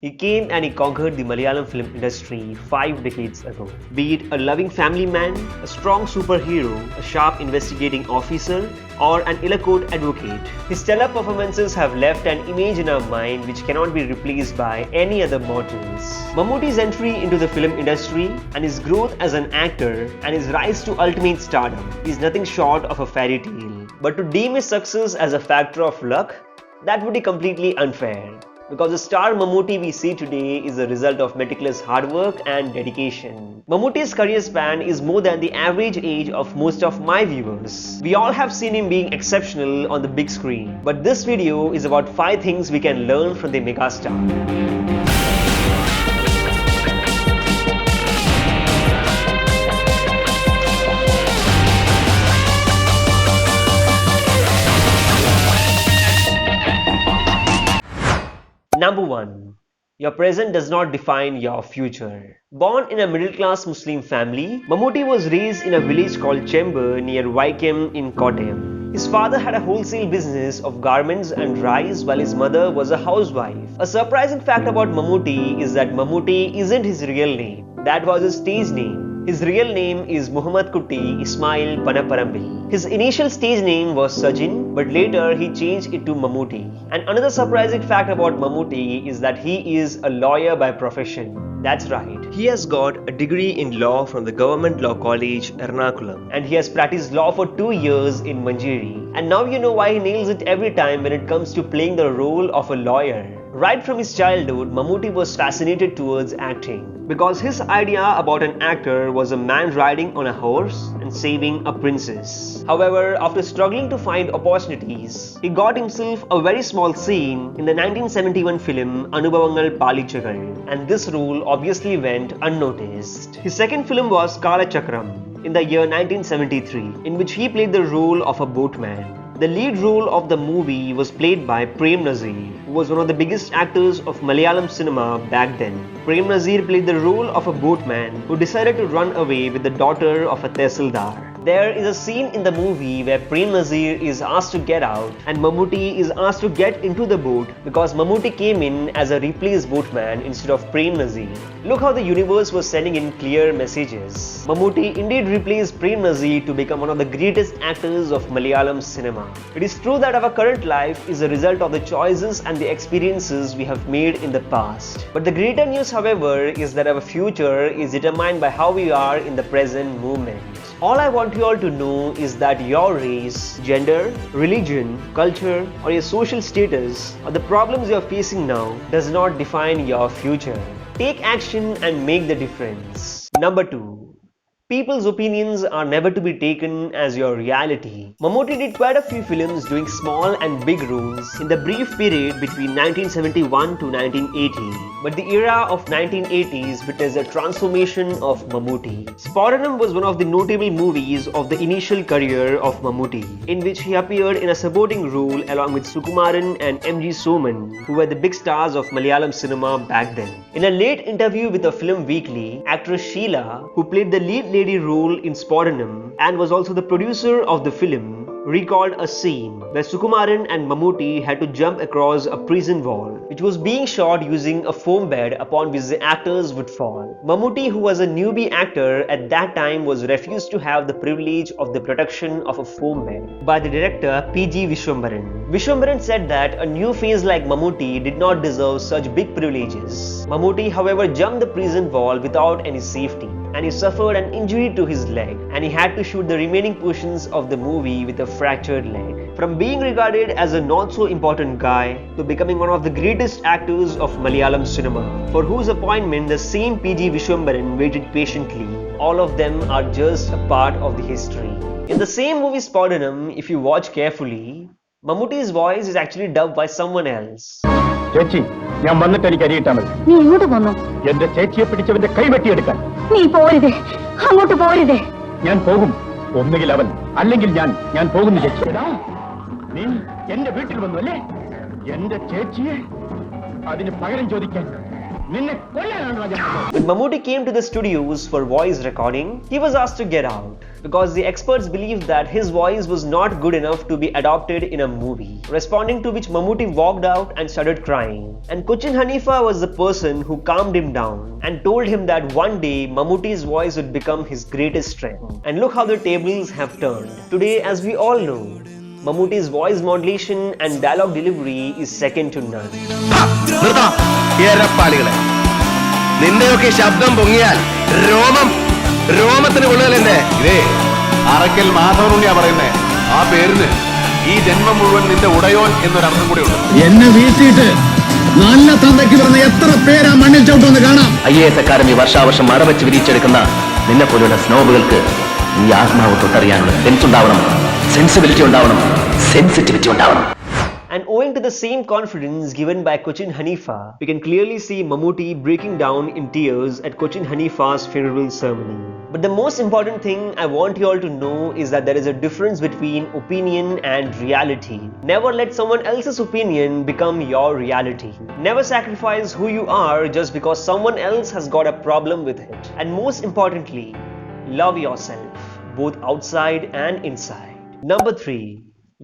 He came and he conquered the Malayalam film industry 5 decades ago. Be it a loving family man, a strong superhero, a sharp investigating officer, or an ill-court advocate, his stellar performances have left an image in our mind which cannot be replaced by any other mortals. Mammootty's entry into the film industry and his growth as an actor and his rise to ultimate stardom is nothing short of a fairy tale. But to deem his success as a factor of luck, that would be completely unfair. Because the star Mammootty we see today is a result of meticulous hard work and dedication. Mammootty's career span is more than the average age of most of my viewers. We all have seen him being exceptional on the big screen. But this video is about 5 things we can learn from the megastar. Number 1. Your present does not define your future. Born in a middle-class Muslim family, Mammootty was raised in a village called Chember near Vaikem in Kottayam. His father had a wholesale business of garments and rice while his mother was a housewife. A surprising fact about Mammootty is that Mammootty isn't his real name. That was his stage name. His real name is Muhammad Kutti Ismail Panaparambil. His initial stage name was Sajin, but later he changed it to Mammootty. And another surprising fact about Mammootty is that he is a lawyer by profession. That's right. He has got a degree in law from the Government Law College, Ernakulam. And he has practiced law for 2 years in Manjeri. And now you know why he nails it every time when it comes to playing the role of a lawyer. Right from his childhood, Mammootty was fascinated towards acting because his idea about an actor was a man riding on a horse and saving a princess. However, after struggling to find opportunities, he got himself a very small scene in the 1971 film Anubhavangal Palichagal, and this role obviously went unnoticed. His second film was Kala Chakram in the year 1973, in which he played the role of a boatman. The lead role of the movie was played by Prem Nazir, who was one of the biggest actors of Malayalam cinema back then. Prem Nazir played the role of a boatman who decided to run away with the daughter of a tehsildar. There is a scene in the movie where Prem Nazir is asked to get out and Mammootty is asked to get into the boat because Mammootty came in as a replaced boatman instead of Prem Nazir. Look how the universe was sending in clear messages. Mammootty indeed replaced Prem Nazir to become one of the greatest actors of Malayalam cinema. It is true that our current life is a result of the choices and the experiences we have made in the past. But the greater news, however, is that our future is determined by how we are in the present moment. All I want you all to know is that your race, gender, religion, culture, or your social status, or the problems you are facing now does not define your future. Take action and make the difference. Number 2. People's opinions are never to be taken as your reality. Mammootty did quite a few films doing small and big roles in the brief period between 1971 to 1980. But the era of 1980s witnessed a transformation of Mammootty. Sporanam was one of the notable movies of the initial career of Mammootty, in which he appeared in a supporting role along with Sukumaran and M.G. Soman, who were the big stars of Malayalam cinema back then. In a late interview with the Film Weekly, actress Sheila, who played the lead lady role in Sporanam and was also the producer of the film, recalled a scene where Sukumaran and Mammootty had to jump across a prison wall, which was being shot using a foam bed upon which the actors would fall. Mammootty, who was a newbie actor at that time, was refused to have the privilege of the production of a foam bed by the director P.G. Vishwambaran. Vishwambaran said that a new face like Mammootty did not deserve such big privileges. Mammootty, however, jumped the prison wall without any safety, and he suffered an injury to his leg, and he had to shoot the remaining portions of the movie with a fractured leg. From being regarded as a not so important guy to becoming one of the greatest actors of Malayalam cinema, for whose appointment the same P.G. Vishwambaran waited patiently. All of them are just a part of the history. In the same movie Sporanam, if you watch carefully, Mammootty's voice is actually dubbed by someone else. ചേച്ചി ഞാൻ വന്നിട്ട് എനിക്ക് അറിയിട്ടാ മതി. നീ എങ്ങോട്ട് പോന്നു? എന്റെ ചേച്ചിയെ പിടിച്ചവന്റെ കൈ വെട്ടിയെടുക്കാൻ. നീ പോരുതേ, അങ്ങോട്ട് പോരുതേ. ഞാൻ പോകും. ഒന്നുകിൽ അവൻ അല്ലെങ്കിൽ ഞാൻ പോകുന്നു ചേച്ചി. നീ എന്റെ വീട്ടിൽ വന്നു അല്ലേ? എന്റെ ചേച്ചിയെ അതിന് പകരം ചോദിക്കാൻ When Mammootty came to the studios for voice recording, he was asked to get out because the experts believed that his voice was not good enough to be adopted in a movie. Responding to which Mammootty walked out and started crying. And Cochin Hanifa was the person who calmed him down and told him that one day Mammootty's voice would become his greatest strength. And look how the tables have turned. Today, as we all know, Mammootty's voice modulation and dialogue delivery is second to none. നിന്റെയൊക്കെ ശബ്ദം പൊങ്ങിയാൽ രോമത്തിന് കൊള്ളുകയല്ലേ ഇതേ അറക്കൽ മാധവനുണ്ണിയാ പറയുന്നേ ആ പേരിന് ഈ ജന്മം മുഴുവൻ നിന്റെ ഉടയോൻ എന്നൊരർത്ഥം കൂടെ ഉണ്ട് എന്നെ വീഴ്ത്തിയിട്ട് നല്ല തന്തയ്ക്ക് പറഞ്ഞ എത്ര പേരാ മണ്ണിൽ ചവിട്ടുമെന്ന് കാണാം. IAS അക്കാദമി വർഷാവർഷം മറവച്ച് വിരിച്ചെടുക്കുന്ന നിന്നെ പോലുള്ള സ്നോബുകൾക്ക് ഈ ആത്മാവ് തൊട്ടറിയാനുള്ള സെൻസ് ഉണ്ടാവണം, സെൻസിബിലിറ്റി ഉണ്ടാവണം, സെൻസിറ്റിവിറ്റി ഉണ്ടാവണം. And owing to the same confidence given by Cochin Hanifa, we can clearly see Mammootty breaking down in tears at Cochin Hanifa's funeral ceremony. But the most important thing I want you all to know is that there is a difference between opinion and reality. Never let someone else's opinion become your reality. Never sacrifice who you are just because someone else has got a problem with it. And most importantly, love yourself, both outside and inside. Number 3.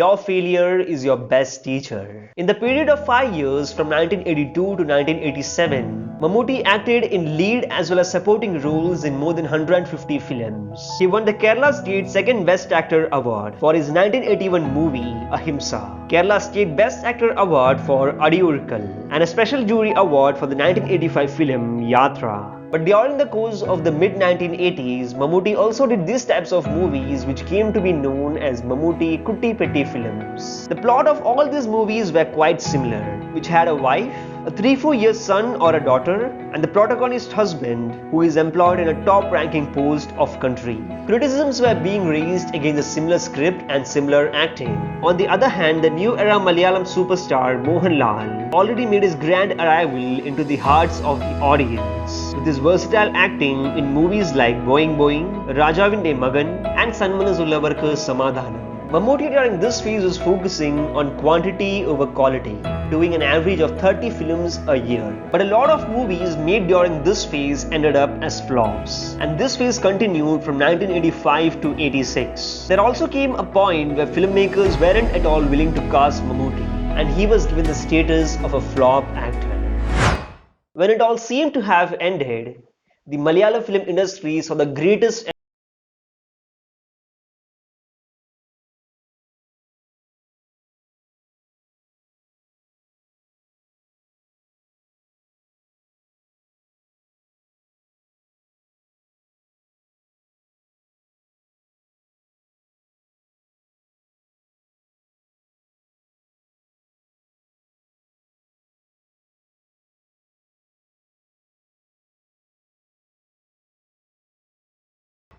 Your failure is your best teacher. In the period of 5 years from 1982 to 1987, Mammootty acted in lead as well as supporting roles in more than 150 films. He won the Kerala State Second Best Actor Award for his 1981 movie Ahimsa, Kerala State Best Actor Award for Adiyurkal, and a special jury award for the 1985 film Yatra. But during the course of the mid-1980s, Mammootty also did these types of movies which came to be known as Mammootty Kutti Petti films. The plot of all these movies were quite similar, which had a wife, a 3-4 year son or a daughter, and the protagonist husband who is employed in a top-ranking post of country. Criticisms were being raised against the similar script and similar acting. On the other hand, the new era Malayalam superstar Mohanlal already made his grand arrival into the hearts of the audience with his versatile acting in movies like Boing Boing, Rajavinte Magan, and Sanmanazullavarku Samadhanam. Mammootty during this phase was focusing on quantity over quality, doing an average of 30 films a year. But a lot of movies made during this phase ended up as flops. And this phase continued from 1985 to 86. There also came a point where filmmakers weren't at all willing to cast Mammootty, and he was given the status of a flop actor. When it all seemed to have ended, the Malayalam film industry saw the greatest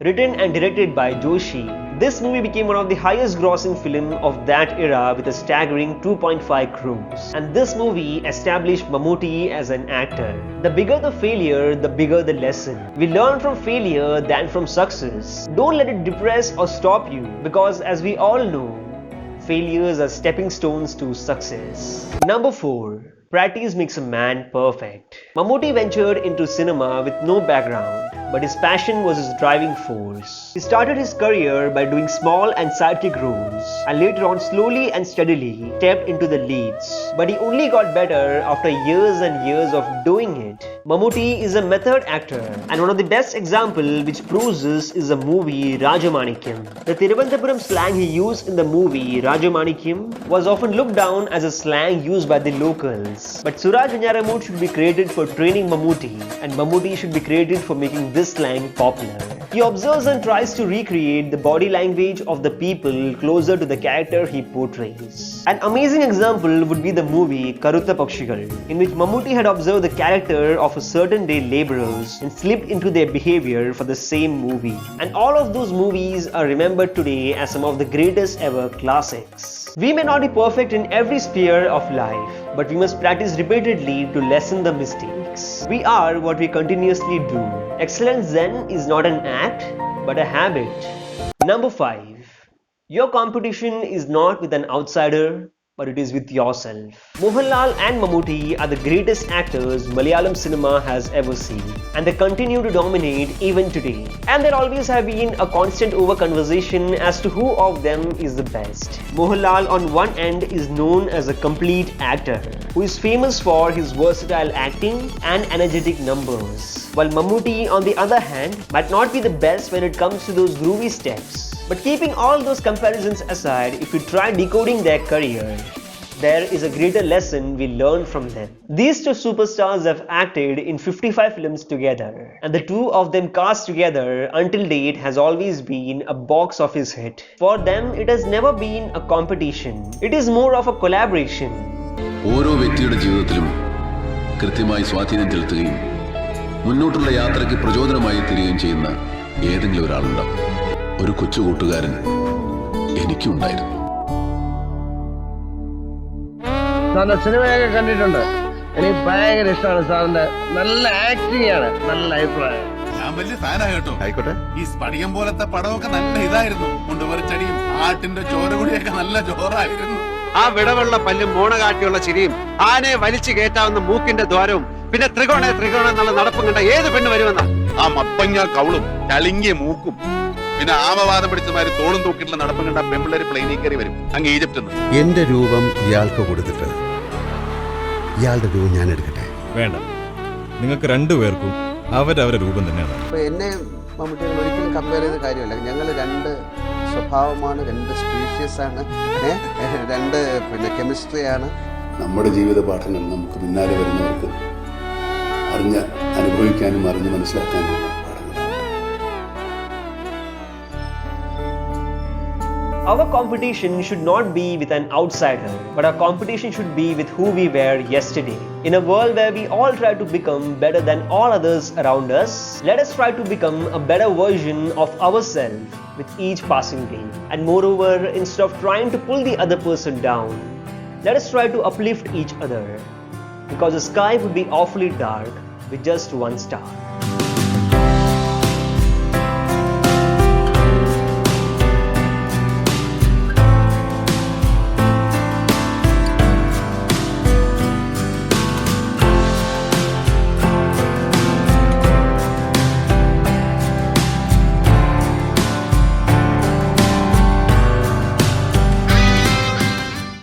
written and directed by Joshi, this movie became one of the highest grossing film of that era with a staggering 2.5 crores. And this movie established Mammootty as an actor. The bigger the failure, the bigger the lesson. We learn from failure than from success. Don't let it depress or stop you, because as we all know, failures are stepping stones to success. Number 4. Practice makes a man perfect. Mammootty ventured into cinema with no background, but his passion was his driving force. He started his career by doing small and sidekick roles, and later on slowly and steadily stepped into the leads. But he only got better after years and years of doing it. Mammootty is a method actor, and one of the best example which proves this is the movie Rajamanikyam. The Thiruvananthapuram slang he used in the movie Rajamanikyam was often looked down as a slang used by the locals. But Suraj Venyaramood should be credited for training Mammootty, and Mammootty should be credited for making this slang popular. He observes and tries to recreate the body language of the people closer to the character he portrays. An amazing example would be the movie Karutha Pakshigal, in which Mammootty had observed the character of a certain day laborers and slipped into their behavior for the same movie. And all of those movies are remembered today as some of the greatest ever classics. We may not be perfect in every sphere of life, but we must practice repeatedly to lessen the mistakes. We are what we continuously do. Excellence then is not an act, but a habit. Number 5. Your competition is not with an outsider, but it is with yourself. Mohanlal and Mammootty are the greatest actors Malayalam cinema has ever seen, and they continue to dominate even today. And there always have been a constant over-conversation as to who of them is the best. Mohanlal on one end is known as a complete actor, who is famous for his versatile acting and energetic numbers, while Mammootty on the other hand might not be the best when it comes to those groovy steps. But keeping all those comparisons aside, if we try decoding their career, there is a greater lesson we learn from them. These two superstars have acted in 55 films together, and the two of them cast together until date has always been a box office hit. For them, it has never been a competition. It is more of a collaboration. ഓരോ വ്യക്തിയുടെ ജീവിതത്തിലും കൃത്യമായി സ്വാധീനം ചെലുത്തുകയും മുന്നോട്ടുള്ള യാത്രയ്ക്ക് പ്രചോദനമായി തീരുകയും ചെയ്യുന്ന ഏതെങ്കിലും ഒരാളുണ്ടാവും. ഒരു കൊച്ചു കൂട്ടുകാരൻ എനിക്കും ഉണ്ടായിരുന്നു. സാറിന്റെ സിനിമയൊക്കെ കണ്ടിട്ടുണ്ട്. എനിക്ക് ഭയങ്കര ഇഷ്ടമാണ് സാറിന്റെ. നല്ല ആക്ടിംഗ് ആണ്. നല്ല അഭിപ്രായം. ഞാൻ വലിയ ഫാനാ കേട്ടോ. ആയിക്കോട്ടെ. ഈ സ്പടികം പോലത്തെ പടമൊക്കെ നല്ല ഇതായിരുന്നു. കൊണ്ടുവരച്ചടിയും ആട്ടിന്റെ ചോരകുടിയൊക്കെ നല്ല ജോറായിരുന്നു. ആ വിടവുള്ള പല്ലും മോണ കാട്ടിയുള്ള ചിരിയും ആനയെ വലിച്ചു കയറ്റാവുന്ന മൂക്കിന്റെ ദ്വാരവും പിന്നെ ത്രികോണ എന്നുള്ള നടപ്പും കണ്ട ഏത് പെണ്ണ് വരുമെന്ന ആ മപ്പങ്ങ കൗളും ചളിങ്ങിയ മൂക്കും പിന്നെ ആമവാദം പിടിച്ചമാര് തോളും തൂക്കിയിട്ടുള്ള നടപ്പും കണ്ട പെമ്പിള്ളേര് പ്ലെയിനിൽ കയറി വരും അങ്ങ് ഈജിപ്തിൽ നിന്ന്. എന്റെ രൂപം ഇയാൾക്ക് കൊടുത്തിട്ട് ഇയാളുടെ രൂപം ഞാൻ എടുക്കട്ടെ? വേണ്ട, നിങ്ങൾക്ക് രണ്ടുപേർക്കും അവരവരുടെ രൂപം തന്നെയാണ്. എന്നെ മമ്മൂട്ടിയോട് ഒരിക്കലും കമ്പയർ ചെയ്ത കാര്യമല്ല. ഞങ്ങൾ രണ്ട് സ്വഭാവമാണ്, രണ്ട് സ്പീഷ്യസ് ആണ്, രണ്ട് കെമിസ്ട്രിയാണ്. നമ്മുടെ ജീവിത പാഠങ്ങൾ നമുക്ക് പിന്നാലെ വരുന്നവർക്ക് അറിഞ്ഞ് അനുഭവിക്കാനും അറിഞ്ഞ് മനസ്സിലാക്കാനുമുള്ള പാഠങ്ങളാണ്. Our competition should not be with an outsider, but our competition should be with who we were yesterday. In a world where we all try to become better than all others around us, let us try to become a better version of ourselves with each passing day. And moreover, instead of trying to pull the other person down, let us try to uplift each other, because the sky would be awfully dark with just one star.